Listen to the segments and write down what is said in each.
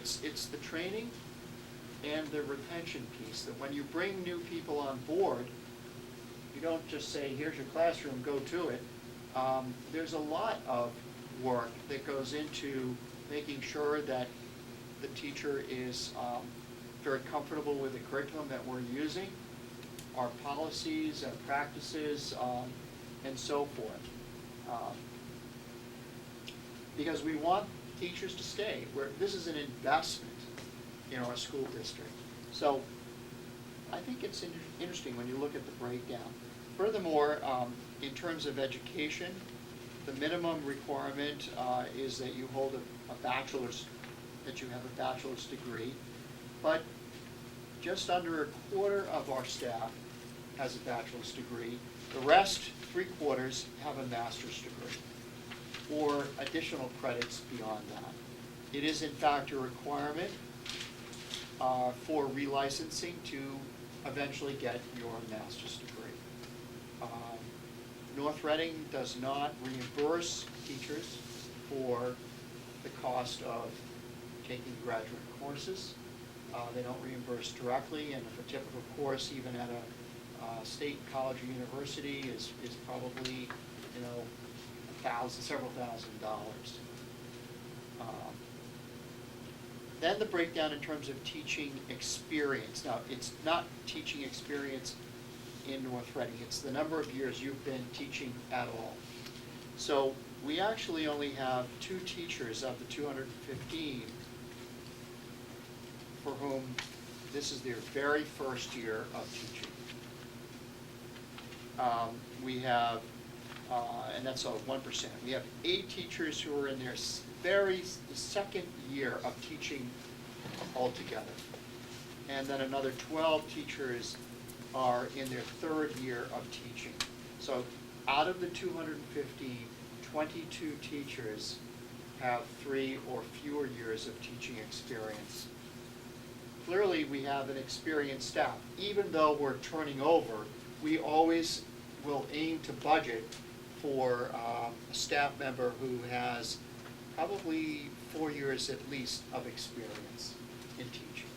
it's the training and the retention piece, that when you bring new people on board, you don't just say, here's your classroom, go to it. There's a lot of work that goes into making sure that the teacher is very comfortable with the curriculum that we're using, our policies, our practices, and so forth. Because we want teachers to stay. This is an investment in our school district. So I think it's interesting when you look at the breakdown. Furthermore, in terms of education, the minimum requirement is that you hold a bachelor's, that you have a bachelor's degree. But just under a quarter of our staff has a bachelor's degree. The rest, 3/4, have a master's degree or additional credits beyond that. It is in fact a requirement for relicensing to eventually get your master's degree. North Reading does not reimburse teachers for the cost of taking graduate courses. They don't reimburse directly, and if a typical course, even at a state college or university, is probably, several $1,000s. Then the breakdown in terms of teaching experience. Now, it's not teaching experience in North Reading. It's the number of years you've been teaching at all. So we actually only have 2 teachers of the 215 for whom this is their very first year of teaching. We have, and that's 1%. We have 8 teachers who are in their second year of teaching altogether. And then another 12 teachers are in their 3rd year of teaching. So out of the 250, 22 teachers have 3 or fewer years of teaching experience. Clearly, we have an experienced staff. Even though we're turning over, we always will aim to budget for a staff member who has probably 4 years at least of experience in teaching.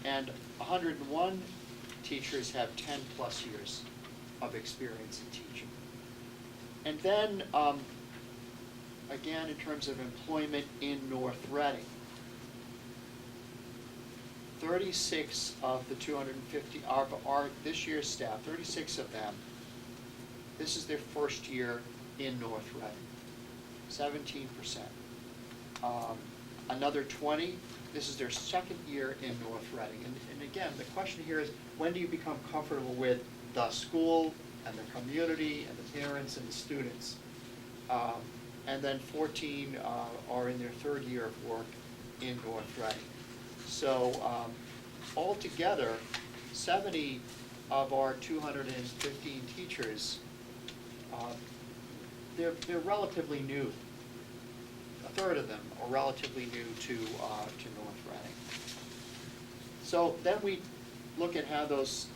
And 101 teachers have 10 plus years of experience in teaching. And then, again, in terms of employment in North Reading, 36 of the 250 are this year's staff, 36 of them, this is their first year in North Reading, 17%. Another 20, this is their second year in North Reading. And again, the question here is, when do you become comfortable with the school and the community and the parents and the students? And then 14 are in their 3rd year of work in North Reading. So altogether, 70 of our 215 teachers, they're relatively new. A 1/3 of them are relatively new to North Reading. So then we look at how those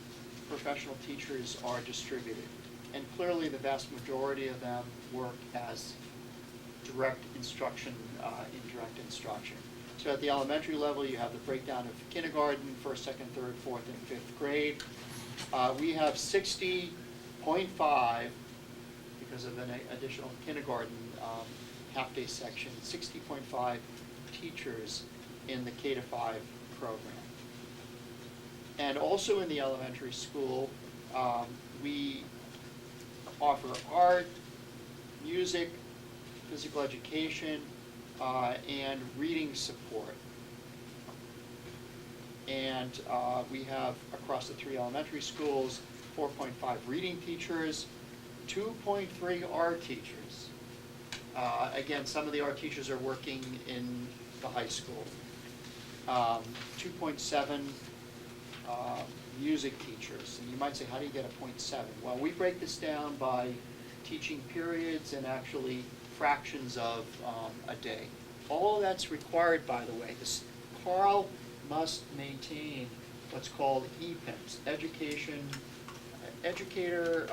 professional teachers are distributed. And clearly the vast majority of them work as direct instruction, indirect instruction. So at the elementary level, you have the breakdown of kindergarten, 1st, 2nd, 3rd, 4th, and 5th grade. We have 60.5, because of an additional kindergarten half-day section, 60.5 teachers in the K-5 program. And also in the elementary school, we offer art, music, physical education, and reading support. And we have, across the 3 elementary schools, 4.5 reading teachers, 2.3 art teachers. Again, some of the art teachers are working in the high school. 2.7 music teachers. And you might say, how do you get a 0.7? Well, we break this down by teaching periods and actually fractions of a day. All of that's required, by the way. Carl must maintain what's called EPIMS, Educator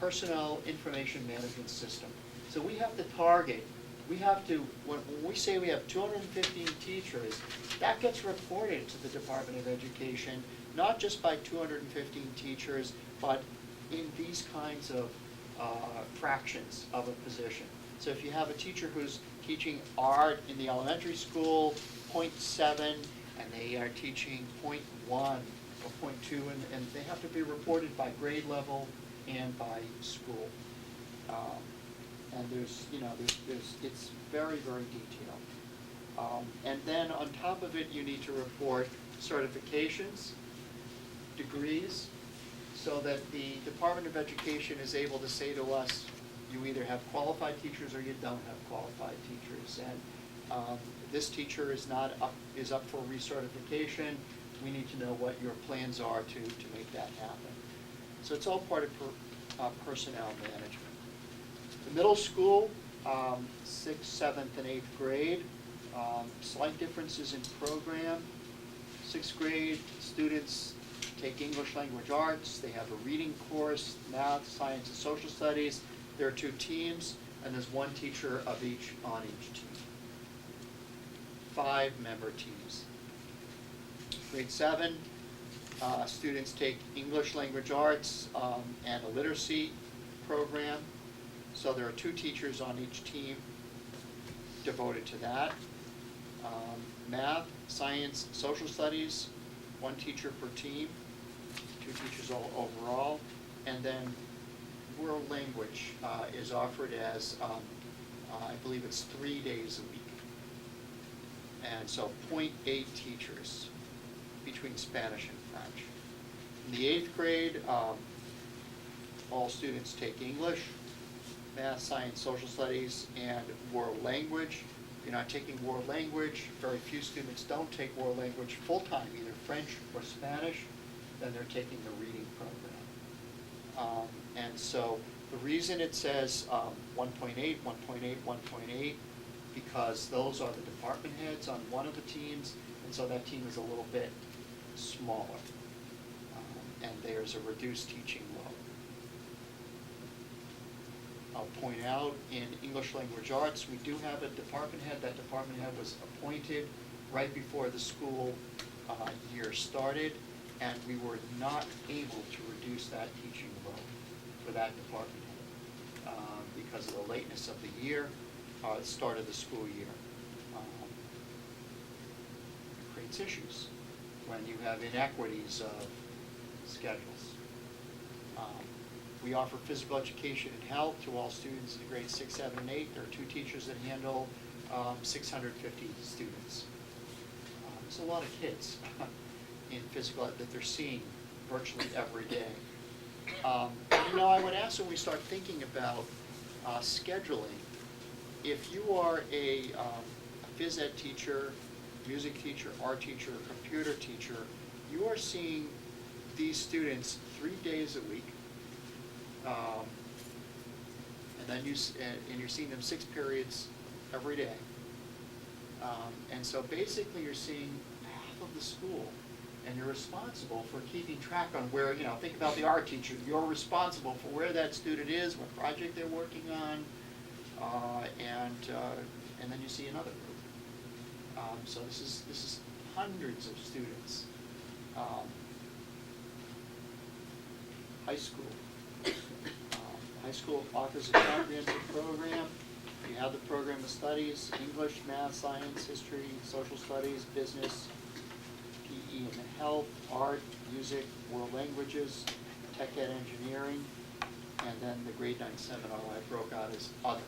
Personnel Information Management System. So we have to target, we have to, when we say we have 215 teachers, that gets reported to the Department of Education, not just by 215 teachers, but in these kinds of fractions of a position. So if you have a teacher who's teaching art in the elementary school, 0.7, and they are teaching 0.1 or 0.2, and they have to be reported by grade level and by school. And there's, it's very, very detailed. And then on top of it, you need to report certifications, degrees, so that the Department of Education is able to say to us, you either have qualified teachers or you don't have qualified teachers. And this teacher is up for recertification. We need to know what your plans are to make that happen. So it's all part of personnel management. The middle school, 6th, 7th, and 8th grade, slight differences in program. 6th grade students take English language arts. They have a reading course, math, science, and social studies. There are 2 teams, and there's 1 teacher of each on each team. 5-member teams. Grade 7, students take English language arts and a literacy program. So there are 2 teachers on each team devoted to that. Math, science, social studies, 1 teacher per team, 2 teachers overall. And then world language is offered as, I believe it's 3 days a week. And so 0.8 teachers between Spanish and French. In the 8th grade, all students take English, math, science, social studies, and world language. If you're not taking world language, very few students don't take world language full-time, either French or Spanish, then they're taking the reading program. And so the reason it says 1.8, 1.8, 1.8, because those are the department heads on one of the teams, and so that team is a little bit smaller. And there's a reduced teaching load. I'll point out in English language arts, we do have a department head. That department head was appointed right before the school year started, and we were not able to reduce that teaching load for that department head because of the lateness of the year, start of the school year. It creates issues when you have inequities of schedules. We offer physical education and health to all students in grades 6, 7, and 8. There are 2 teachers that handle 650 students. It's a lot of kids in physical ed that they're seeing virtually every day. I would ask when we start thinking about scheduling, if you are a phys ed teacher, music teacher, art teacher, computer teacher, you are seeing these students 3 days a week, and then you're seeing them 6 periods every day. And so basically you're seeing half of the school, and you're responsible for keeping track on where, think about the art teacher. You're responsible for where that student is, what project they're working on, and then you see another group. So this is hundreds of students. High school. High school offers a comprehensive program. You have the program of studies: English, math, science, history, social studies, business, PE and health, art, music, world languages, tech ed, engineering, and then the grade 9 seminar I broke out as other.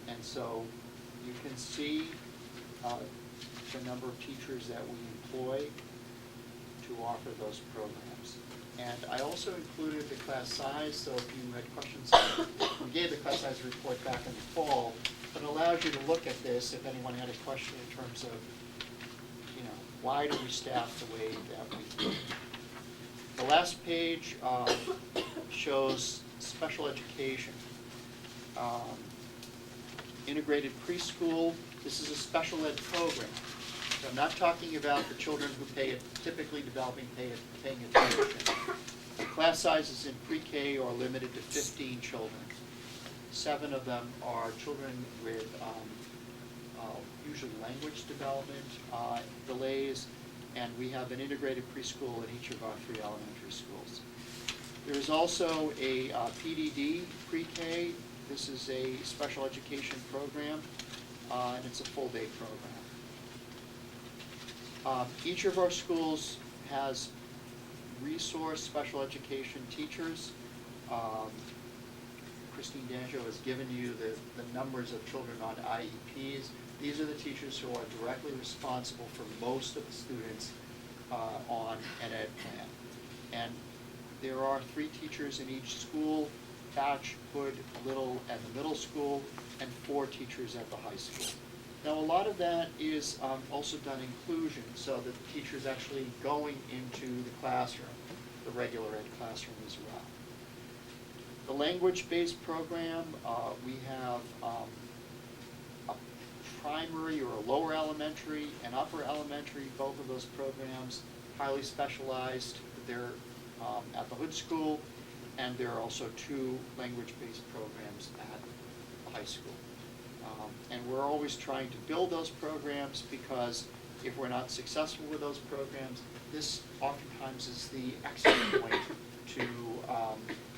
And so you can see the number of teachers that we employ to offer those programs. And I also included the class size, so if you had questions, we gave the class size report back in the fall, but it allows you to look at this if anyone had a question in terms of, why do we staff the way that we do. The last page shows special education. Integrated preschool, this is a special ed program. So I'm not talking about the children who typically paying attention. The class sizes in pre-K are limited to 15 children. 7 of them are children with usually language development delays, and we have an integrated preschool in each of our 3 elementary schools. There is also a PDD, pre-K. This is a special education program, and it's a full-day program. Each of our schools has resource special education teachers. Christine D'Angelo has given you the numbers of children on IEPs. These are the teachers who are directly responsible for most of the students on an ed plan. And there are 3 teachers in each school, Thatch, Hood, Little, and the middle school, and 4 teachers at the high school. Now, a lot of that is also done inclusion, so that the teacher is actually going into the classroom, the regular ed classroom as well. The language-based program, we have a primary or a lower elementary and upper elementary, both of those programs, highly specialized. They're at the Hood School, and there are also 2 language-based programs at the high school. And we're always trying to build those programs, because if we're not successful with those programs, this oftentimes is the exit point to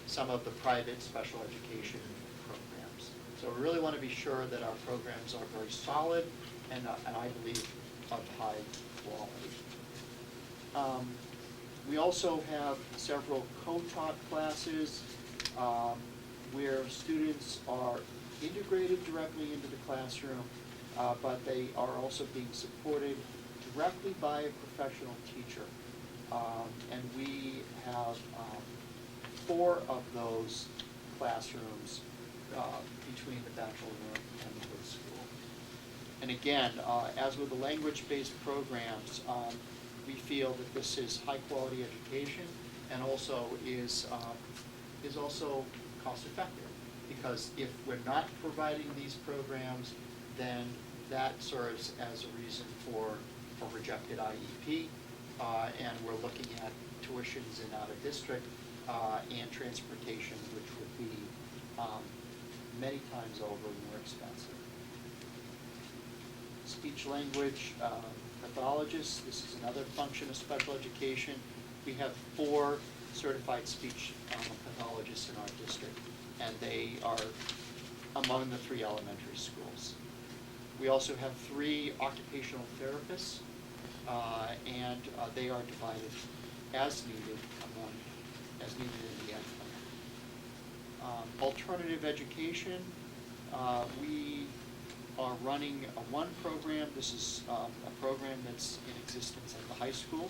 some of the private special education programs. So we really want to be sure that our programs are very solid and I believe of high quality. We also have several co-taught classes where students are integrated directly into the classroom, but they are also being supported directly by a professional teacher. And we have 4 of those classrooms between the Bachelor Room and the Hood School. And again, as with the language-based programs, we feel that this is high-quality education and also is also cost-effective. Because if we're not providing these programs, then that serves as a reason for a rejected IEP, and we're looking at tuitions in out-of-district and transportation, which would be many times over more expensive. Speech-language pathologists, this is another function of special education. We have 4 certified speech pathologists in our district, and they are among the 3 elementary schools. We also have 3 occupational therapists, and they are divided as needed in the ed plan. Alternative education, we are running one program. This is a program that's in existence at the high school,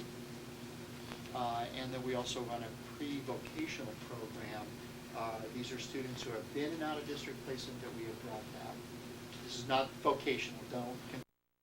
and then we also run a pre-vocational program. These are students who have been in out-of-district placement that we have brought back. This is not vocational, don't